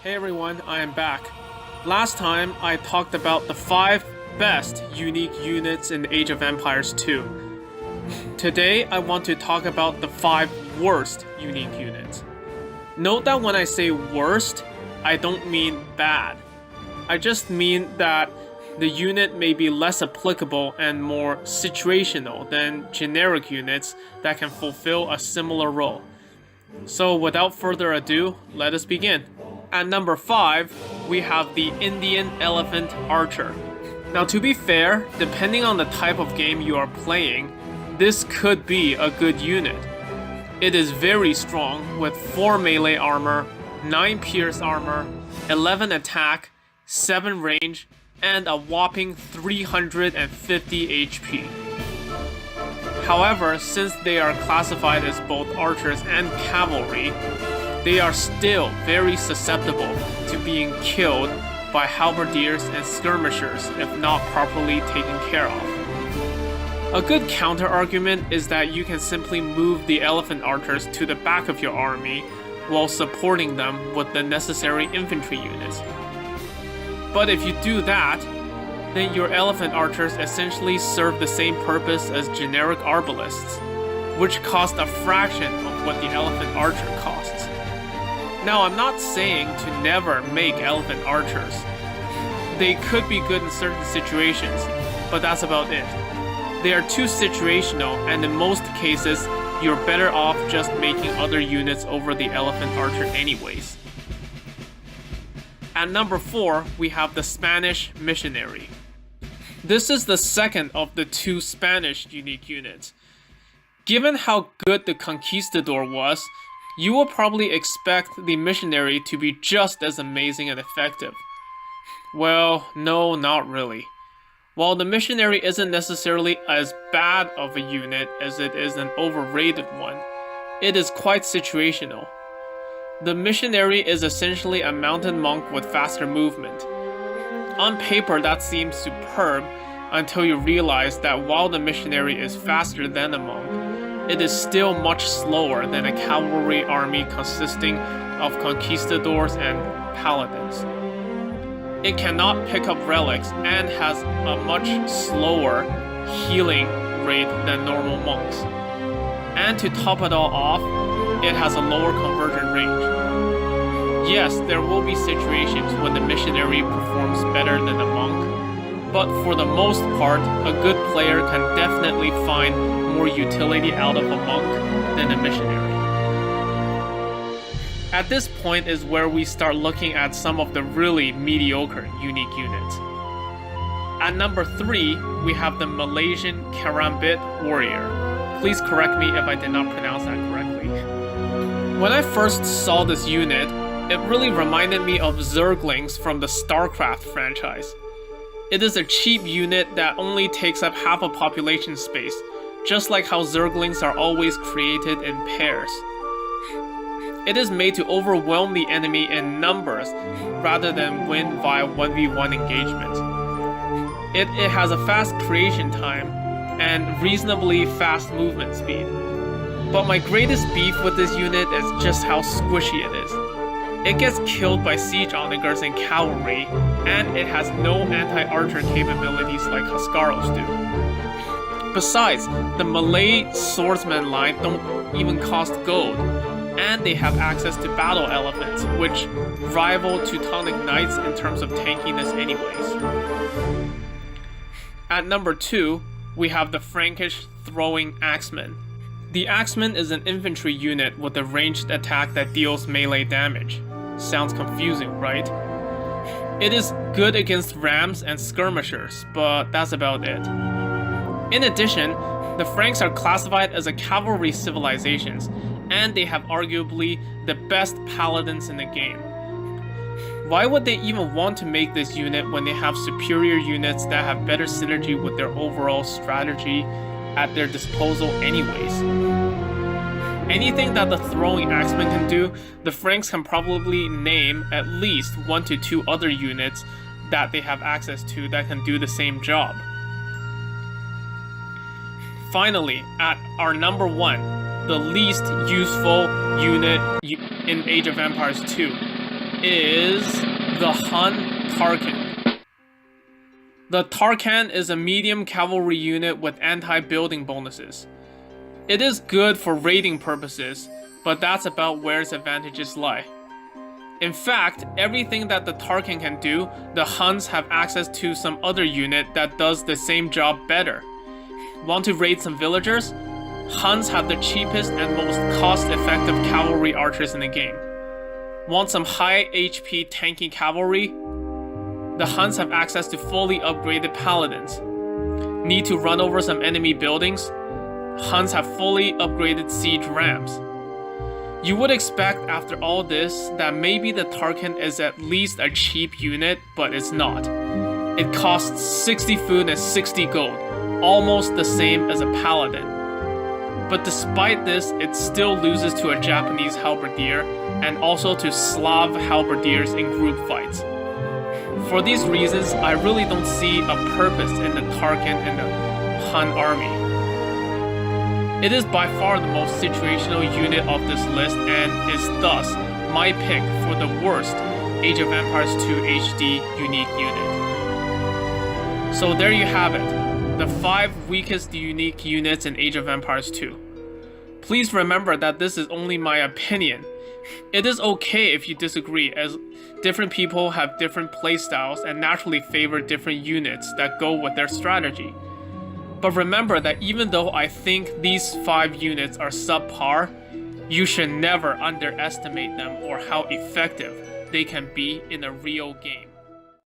Hey everyone, I am back. Last time I talked about the 5 best unique units in Age of Empires 2. Today I want to talk about the 5 worst unique units. Note that when I say worst, I don't mean bad. I just mean that the unit may be less applicable and more situational than generic units that can fulfill a similar role. So without further ado, let us begin. At number 5, we have the Indian Elephant Archer. Now to be fair, depending on the type of game you are playing, this could be a good unit. It is very strong with 4 melee armor, 9 pierce armor, 11 attack, 7 range, and a whopping 350 HP. However, since they are classified as both archers and cavalry, they are still very susceptible to being killed by halberdiers and skirmishers if not properly taken care of. A good counter-argument is that you can simply move the elephant archers to the back of your army while supporting them with the necessary infantry units. But if you do that, then your elephant archers essentially serve the same purpose as generic arbalists, which cost a fraction of what the elephant archer costs. Now, I'm not saying to never make elephant archers. They could be good in certain situations, but that's about it. They are too situational, and in most cases, you're better off just making other units over the elephant archer anyways. At number 4, we have the Spanish missionary. This is the second of the 2 Spanish unique units. Given how good the Conquistador was, you will probably expect the missionary to be just as amazing and effective. Well, no, not really. While the missionary isn't necessarily as bad of a unit as it is an overrated one, it is quite situational. The missionary is essentially a mountain monk with faster movement. On paper, that seems superb until you realize that while the missionary is faster than a monk, it is still much slower than a cavalry army consisting of conquistadors and paladins. It cannot pick up relics and has a much slower healing rate than normal monks. And to top it all off, it has a lower conversion range. Yes, there will be situations when the missionary performs better than a monk, but for the most part, a good player can definitely find more utility out of a monk than a missionary. At this point is where we start looking at some of the really mediocre unique units. At number 3, we have the Malaysian karambit warrior. Please correct me if I did not pronounce that correctly. When I first saw this unit, it really reminded me of Zerglings from the StarCraft franchise. It is a cheap unit that only takes up half a population space, just like how Zerglings are always created in pairs. It is made to overwhelm the enemy in numbers rather than win via 1v1 engagement. It has a fast creation time and reasonably fast movement speed. But my greatest beef with this unit is just how squishy it is. It gets killed by siege onagers and cavalry, and it has no anti-archer capabilities like Huskarls do. Besides, the Malay swordsman line don't even cost gold, and they have access to battle elephants, which rival Teutonic Knights in terms of tankiness anyways. At number 2, we have the Frankish throwing axeman. The axeman is an infantry unit with a ranged attack that deals melee damage. Sounds confusing, right? It is good against rams and skirmishers, but that's about it. In addition, the Franks are classified as a cavalry civilizations, and they have arguably the best paladins in the game. Why would they even want to make this unit when they have superior units that have better synergy with their overall strategy at their disposal anyways? Anything that the throwing axeman can do, the Franks can probably name at least 1 to 2 other units that they have access to that can do the same job. Finally, at our number 1, the least useful unit in Age of Empires 2, is the Hun Tarkan. The Tarkan is a medium cavalry unit with anti-building bonuses. It is good for raiding purposes, but that's about where its advantages lie. In fact, everything that the Tarkan can do, the Huns have access to some other unit that does the same job better. Want to raid some villagers? Huns have the cheapest and most cost-effective cavalry archers in the game. Want some high HP tanky cavalry? The Huns have access to fully upgraded paladins. Need to run over some enemy buildings? Huns have fully upgraded siege rams. You would expect after all this that maybe the Tarkan is at least a cheap unit, but it's not. It costs 60 food and 60 gold, almost the same as a paladin. But despite this, it still loses to a Japanese halberdier and also to Slav halberdiers in group fights. For these reasons, I really don't see a purpose in the Tarkan in the Han army. It is by far the most situational unit of this list and is thus my pick for the worst Age of Empires 2 HD unique unit. So there you have it, the 5 weakest unique units in Age of Empires 2. Please remember that this is only my opinion. It is okay if you disagree, as different people have different playstyles and naturally favor different units that go with their strategy. But remember that even though I think these 5 units are subpar, you should never underestimate them or how effective they can be in a real game.